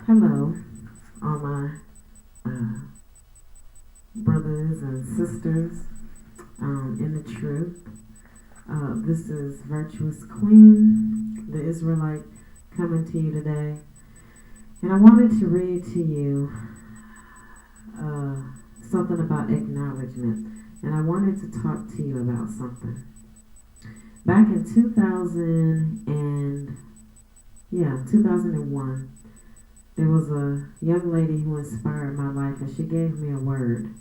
Hello, all my uh, brothers and sisters in the truth. This is Virtuous Queen, the Israelite, coming to you today. And I wanted to read to you something about acknowledgement. And I wanted to talk to you about something. Back in 2001, there was a young lady who inspired my life, and she gave me a word.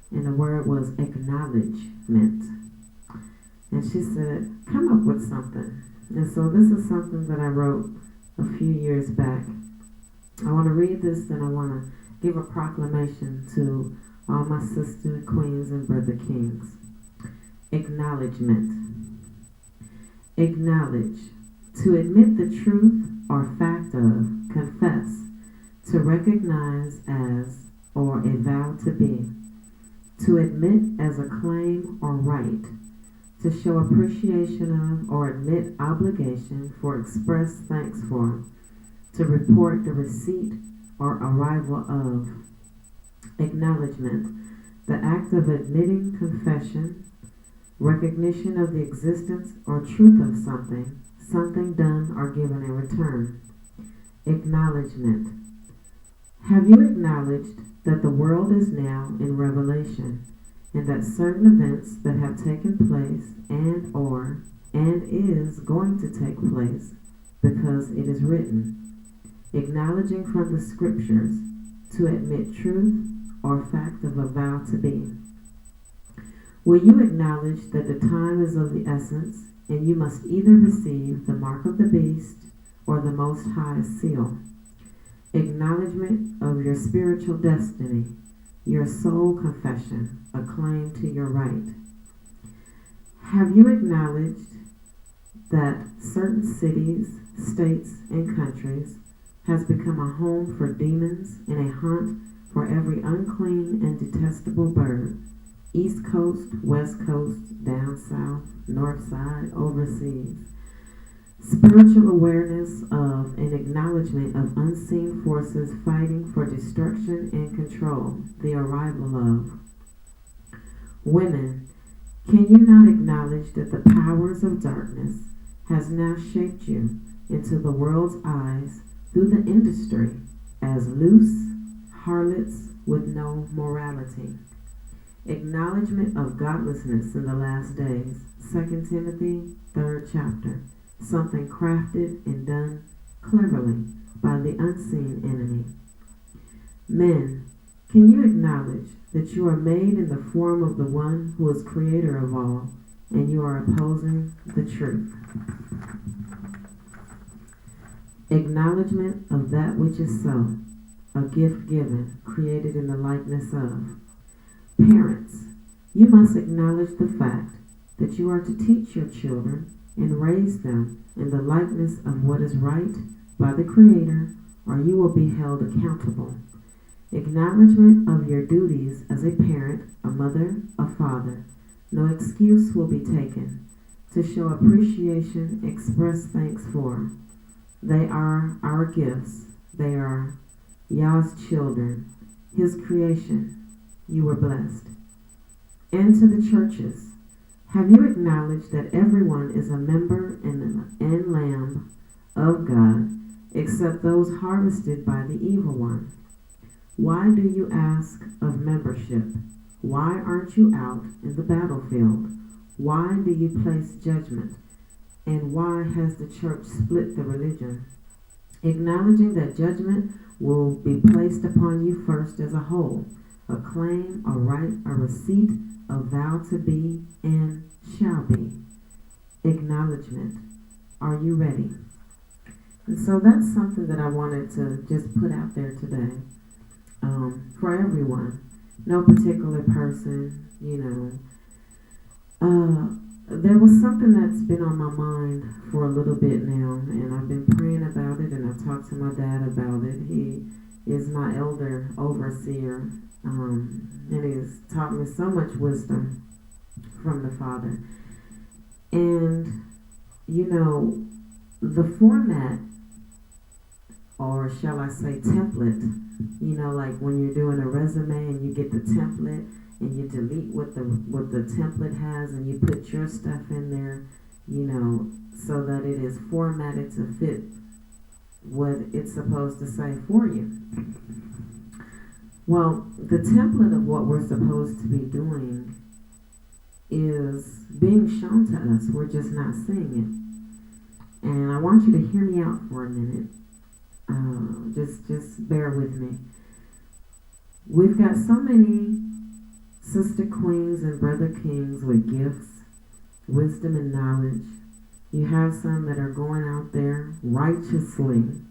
And the word was acknowledgement. And she said, come up with something. And so this is something that I wrote a few years back. I want to read this, and I want to give a proclamation to all my sister queens and brother kings. Acknowledgement. Acknowledge. To admit the truth or fact of, confess, to recognize as, or avow to be. To admit as a claim or right. To show appreciation of or admit obligation for express thanks for. To report the receipt or arrival of. Acknowledgement. The act of admitting confession, recognition of the existence or truth of something, something done or given in return. Acknowledgement. Have you acknowledged that the world is now in revelation, and that certain events that have taken place and is going to take place because it is written? Acknowledging from the scriptures, to admit truth or fact of a vow to be. Will you acknowledge that the time is of the essence, and you must either receive the mark of the beast or the Most High's seal? Acknowledgement of your spiritual destiny, your soul confession, a claim to your right. Have you acknowledged that certain cities, states, and countries has become a home for demons in a hunt for every unclean and detestable bird, East Coast, West Coast, down south, north side, overseas? Spiritual awareness of and acknowledgement of unseen forces fighting for destruction and control, the arrival of. Women, can you not acknowledge that the powers of darkness has now shaped you into the world's eyes through the industry as loose harlots with no morality? Acknowledgement of godlessness in the last days, 2 Timothy, 3rd chapter. Something crafted and done cleverly by the unseen enemy. Men, can you acknowledge that you are made in the form of the one who is creator of all, and you are opposing the truth? Acknowledgement of that which is so, a gift given, created in the likeness of. Parents, you must acknowledge the fact that you are to teach your children and raise them in the likeness of what is right by the Creator, or you will be held accountable. Acknowledgement of your duties as a parent, a mother, a father. No excuse will be taken. To show appreciation, express thanks for. They are our gifts. They are Yah's children, His creation. You were blessed. And to the churches, have you acknowledged that everyone is a member and lamb of God, except those harvested by the evil one? Why do you ask of membership? Why aren't you out in the battlefield? Why do you place judgment? And why has the church split the religion? Acknowledging that judgment will be placed upon you first as a whole, a claim, a right, a receipt, a vow to be, and shall be. Acknowledgement. Are you ready? And so that's something that I wanted to just put out there today, for everyone. No particular person, There was something that's been on my mind for a little bit now, and I've been praying about it, and I talked to my dad about it. He is my elder overseer, and he's taught me so much wisdom from the Father. And, the format or shall I say template. You know, like when you're doing a resume and you get the template and you delete what the template has and you put your stuff in there, you know, so that it is formatted to fit what it's supposed to say for you. Well, the template of what we're supposed to be doing is being shown to us. We're just not seeing it. And I want you to hear me out for a minute. Just bear with me. We've got so many sister queens and brother kings with gifts, wisdom, and knowledge. You have some that are going out there righteously,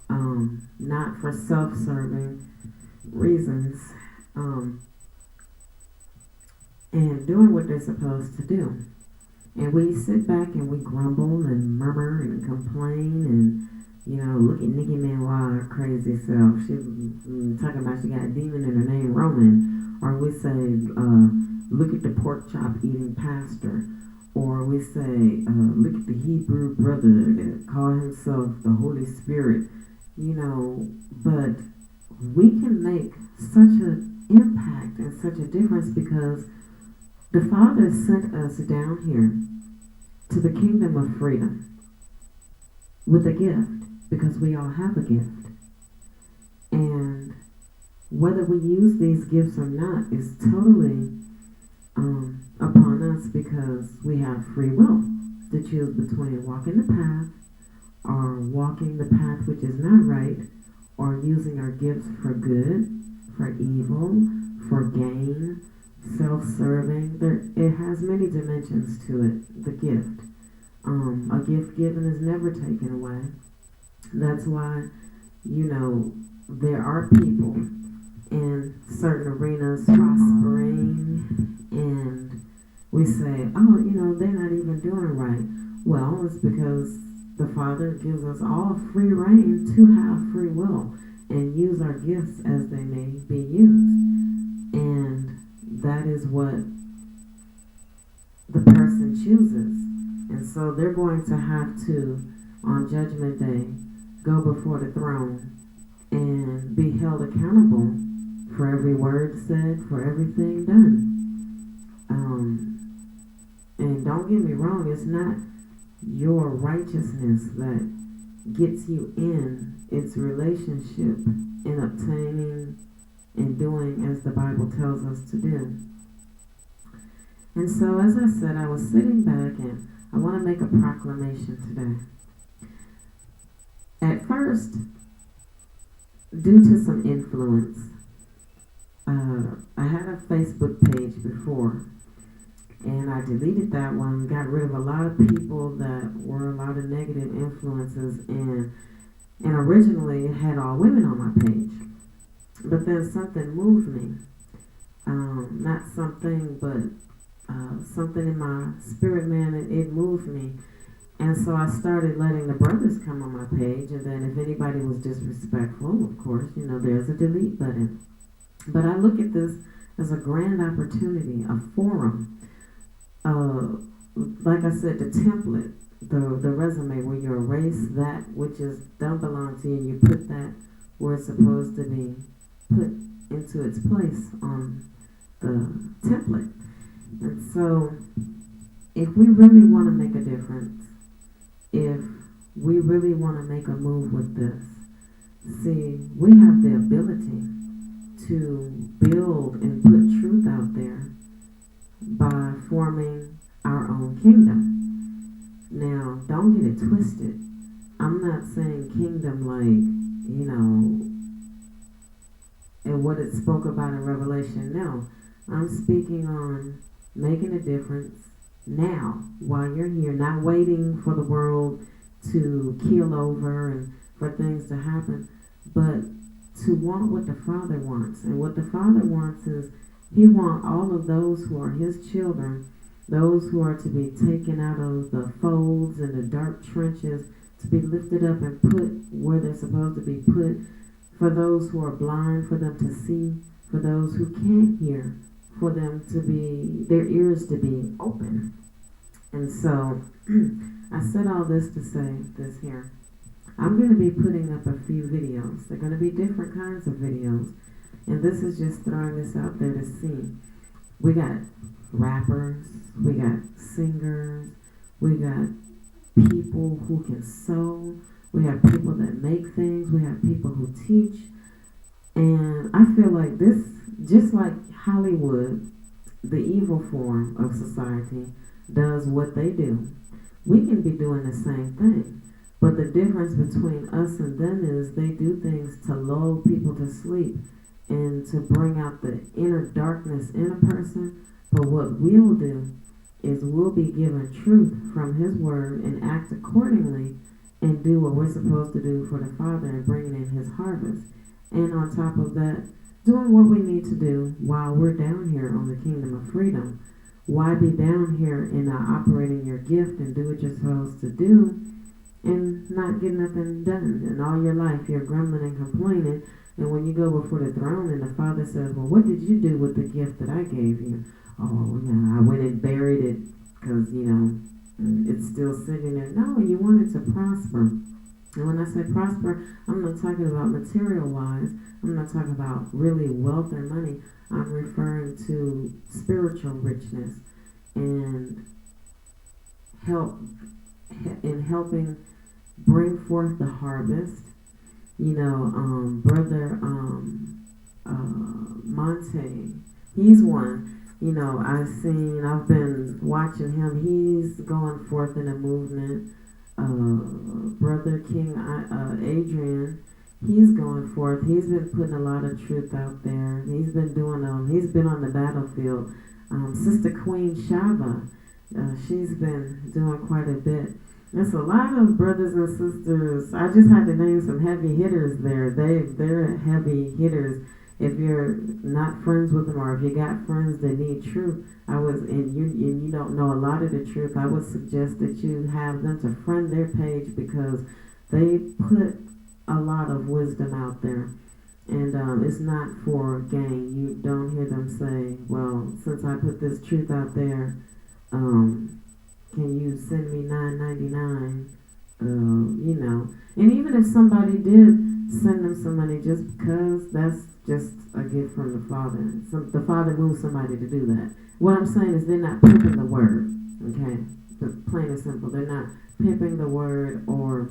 not for self-serving reasons, and doing what they're supposed to do. And we sit back and we grumble and murmur and complain and, you know, look at Nicki Minaj, her crazy self. She's talking about she got a demon in her name, Roman. Or we say, look at the pork chop eating pastor. Or we say, look at the Hebrew brother that called himself the Holy Spirit. You know, but we can make such an impact and such a difference because the Father sent us down here to the kingdom of freedom with a gift, because we all have a gift. And whether we use these gifts or not is totally upon us, because we have free will to choose between walking the path or walking the path which is not right, or using our gifts for good, for evil, for gain, self-serving. It has many dimensions to it, the gift. A gift given is never taken away. That's why, you know, there are people in certain arenas prospering, and we say, oh, you know, they're not even doing right. Well, it's because the Father gives us all free reign to have free will and use our gifts as they may be used. And that is what the person chooses. And so they're going to have to, on Judgment Day, go before the throne and be held accountable for every word said, for everything done. And don't get me wrong, it's not your righteousness that gets you in. It's relationship in obtaining and doing as the Bible tells us to do. And so, as I said, I was sitting back and I want to make a proclamation today. At first, due to some influence, I had a Facebook page before, and I deleted that one, got rid of a lot of people that were a lot of negative influences, and originally it had all women on my page. But then something moved me. Not something, but something in my spirit, man, it moved me. And so I started letting the brothers come on my page, and then if anybody was disrespectful, of course, you know, there's a delete button. But I look at this as a grand opportunity, a forum. Like I said, the template, the resume, where you erase that which don't belong to you, and you put that where it's supposed to be put into its place on the template. And so, if we really want to make a difference, if we really want to make a move with this, see, we have the ability to build and put truth out there by forming our own kingdom. Now, don't get it twisted. I'm not saying kingdom like, you know, and what it spoke about in Revelation. No, I'm speaking on making a difference now, while you're here, not waiting for the world to keel over and for things to happen, but to want what the Father wants. And what the Father wants is, He wants all of those who are His children, those who are to be taken out of the folds and the dark trenches, to be lifted up and put where they're supposed to be put, for those who are blind, for them to see, for those who can't hear, for them to be, their ears to be open. And so, I said all this to say this here. I'm going to be putting up a few videos. They're going to be different kinds of videos. And this is just throwing this out there to see. We got rappers, we got singers, we got people who can sew, we have people that make things, we have people who teach. And I feel like this, just like Hollywood, the evil form of society, does what they do, we can be doing the same thing. But the difference between us and them is they do things to lull people to sleep and to bring out the inner darkness in a person. But what we'll do is we'll be given truth from His Word and act accordingly and do what we're supposed to do for the Father and bringing in His harvest. And on top of that, doing what we need to do while we're down here on the Kingdom of Freedom. Why be down here and not operating your gift and do what you're supposed to do and not get nothing done? And all your life you're grumbling and complaining, and when you go before the throne and the Father says, well, what did you do with the gift that I gave you? Oh, yeah, I went and buried it because, it's still sitting there. No, you wanted to prosper. And when I say prosper, I'm not talking about material-wise. I'm not talking about really wealth or money. I'm referring to spiritual richness and helping bring forth the harvest. Brother Monte, he's one. I've been watching him. He's going forth in a movement. Brother King Adrian, he's going forth. He's been putting a lot of truth out there. He's been he's been on the battlefield. Sister Queen Shava, she's been doing quite a bit. There's a lot of brothers and sisters. I just had to name some heavy hitters there. They're heavy hitters. If you're not friends with them, or if you got friends that need truth, and you don't know a lot of the truth, I would suggest that you have them to friend their page because they put a lot of wisdom out there. And it's not for gain. You don't hear them say, well, since I put this truth out there, can you send me $9.99? And even if somebody did send them some money just because, that's just a gift from the Father. So the Father moves somebody to do that. What I'm saying is they're not pimping the word, okay? Plain and simple. They're not pimping the word or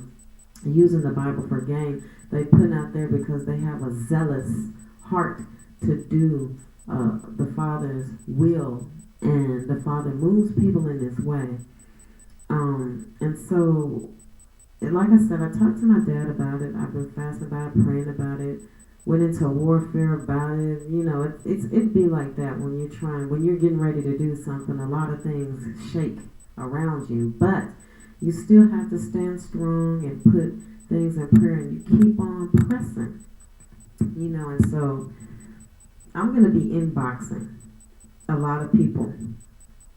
using the Bible for gain. They put out there because they have a zealous heart to do the Father's will, and the Father moves people in this way. And so, like I said, I talked to my dad about it. I've been fasting about it, praying about it, went into warfare about it. It'd be like that when you're getting ready to do something. A lot of things shake around you, but you still have to stand strong and put things in prayer, and you keep on pressing. And so I'm going to be inboxing a lot of people.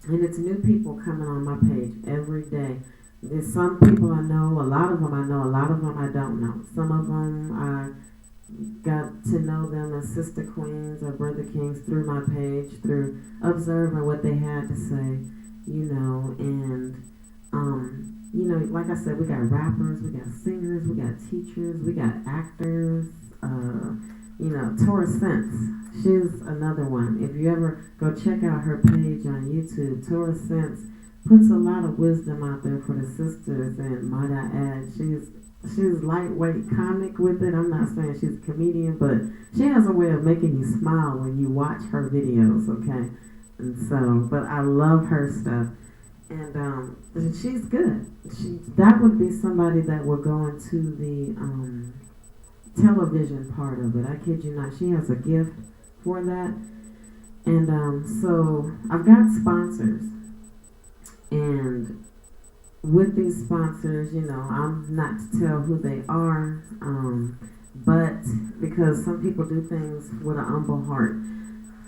And it's new people coming on my page every day. There's some people I know, a lot of them I know, a lot of them I don't know. Some of them I got to know them as sister queens or brother kings through my page, through observing what they had to say, like I said, we got rappers, we got singers, we got teachers, we got actors, Tora Sense. She's another one. If you ever go check out her page on YouTube, Tora Sense puts a lot of wisdom out there for the sisters, and might I add, she's lightweight comic with it. I'm not saying she's a comedian, but she has a way of making you smile when you watch her videos, okay? And so, but I love her stuff. And she's good. That would be somebody that would go into the television part of it. I kid you not. She has a gift for that. And so I've got sponsors. And with these sponsors, I'm not to tell who they are, but because some people do things with an humble heart.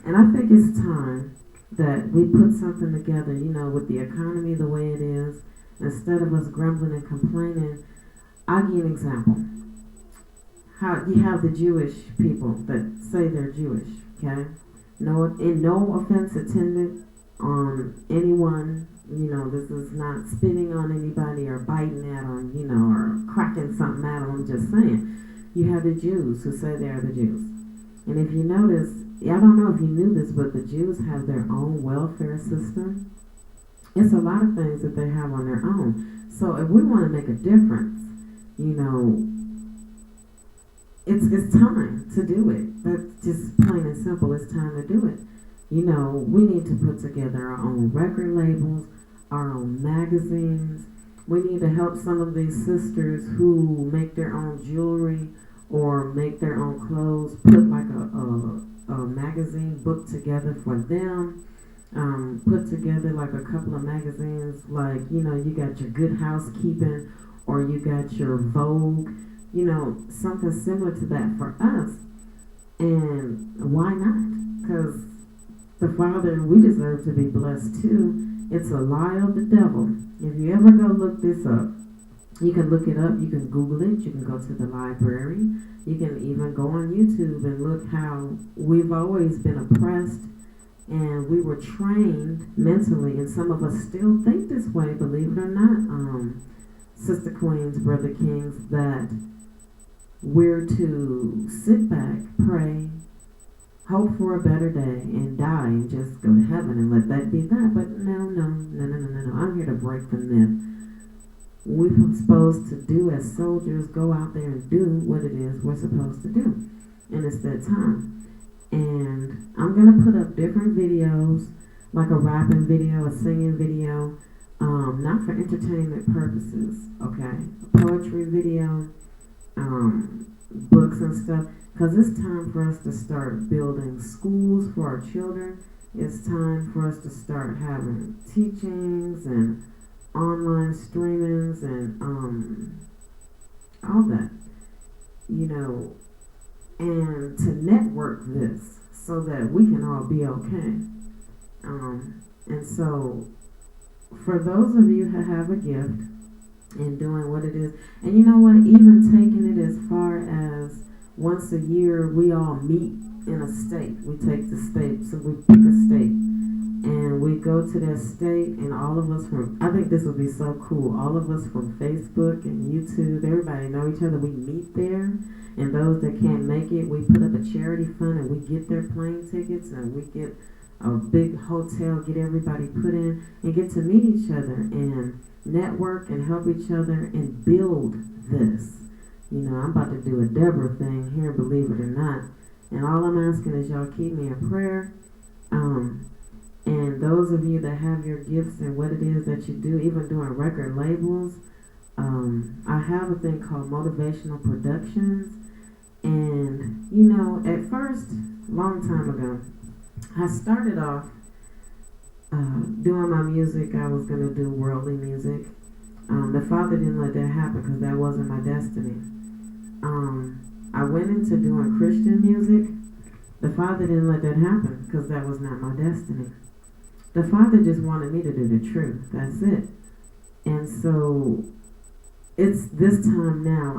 And I think it's time that we put something together, with the economy the way it is. Instead of us grumbling and complaining, I'll give you an example. How you have the Jewish people that say they're Jewish, okay? No offense intended on anyone. This is not spitting on anybody or biting at them, or cracking something at them. I'm just saying. You have the Jews who say they are the Jews. And if you notice, I don't know if you knew this, but the Jews have their own welfare system. It's a lot of things that they have on their own. So if we want to make a difference, it's time to do it. That's just plain and simple. It's time to do it. We need to put together our own record labels, our own magazines. We need to help some of these sisters who make their own jewelry or make their own clothes, put like a magazine book together for them. Put together like a couple of magazines, like, you got your Good Housekeeping or you got your Vogue, something similar to that for us. And why not? Because the Father, we deserve to be blessed too. It's a lie of the devil. If you ever go look this up, you can look it up, you can Google it, you can go to the library, you can even go on YouTube and look how we've always been oppressed and we were trained mentally, and some of us still think this way, believe it or not, Sister Queens, Brother Kings, that we're to sit back, pray, hope for a better day, and die and just go to heaven and let that be that. But no. I'm here to break the myth. We're supposed to do as soldiers, go out there and do what it is we're supposed to do. And it's that time. And I'm going to put up different videos, like a rapping video, a singing video, not for entertainment purposes, okay? A poetry video, books and stuff. Because it's time for us to start building schools for our children. It's time for us to start having teachings and online streamings and all that, and to network this so that we can all be okay. And so for those of you who have a gift and doing what it is, and you know what, even taking it as far as once a year we all meet in a state. We take the state, so we pick a state and we go to that state, and all of us from, I think this would be so cool, all of us from Facebook and YouTube, everybody know each other, we meet there, and those that can't make it, we put up a charity fund and we get their plane tickets and we get a big hotel, get everybody put in and get to meet each other and network and help each other and build this. I'm about to do a Deborah thing here, believe it or not, and all I'm asking is y'all keep me in prayer. And those of you that have your gifts and what it is that you do, even doing record labels, I have a thing called Motivational Productions. And, at first, long time ago, I started off doing my music. I was going to do worldly music. The Father didn't let that happen because that wasn't my destiny. I went into doing Christian music. The Father didn't let that happen because that was not my destiny. The Father just wanted me to do the truth. That's it. And so it's this time now.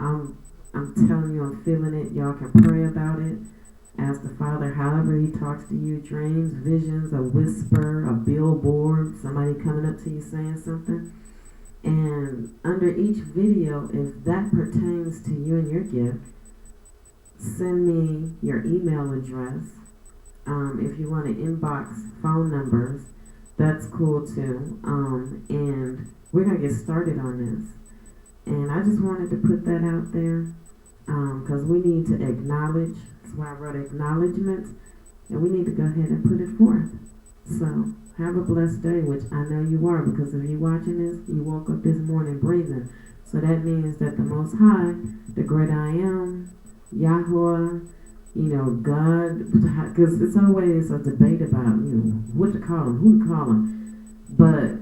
I'm telling you, I'm feeling it. Y'all can pray about it. Ask the Father however He talks to you. Dreams, visions, a whisper, a billboard, somebody coming up to you saying something. And under each video, if that pertains to you and your gift, send me your email address. If you want to inbox phone numbers, that's cool too. And we're going to get started on this. And I just wanted to put that out there because we need to acknowledge. That's why I wrote acknowledgments. And we need to go ahead and put it forth. So have a blessed day, which I know you are, because if you're watching this, you woke up this morning breathing. So that means that the Most High, the great I am, Yahweh, God, because it's always a debate about, what to call him, who to call him. But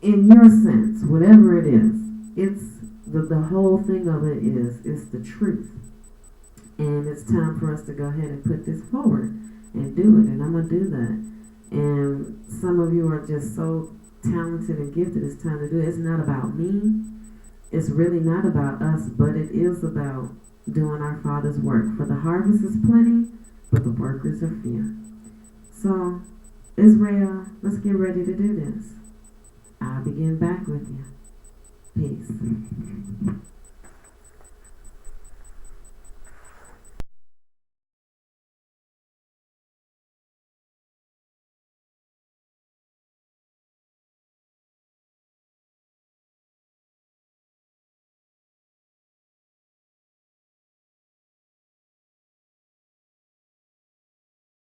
in your sense, whatever it is, it's the whole thing of it is, it's the truth. And it's time for us to go ahead and put this forward and do it. And I'm going to do that. And some of you are just so talented and gifted, it's time to do it. It's not about me. It's really not about us, but it is about doing our Father's work. For the harvest is plenty, but the workers are few. So Israel, let's get ready to do this. I'll begin back with you. Peace.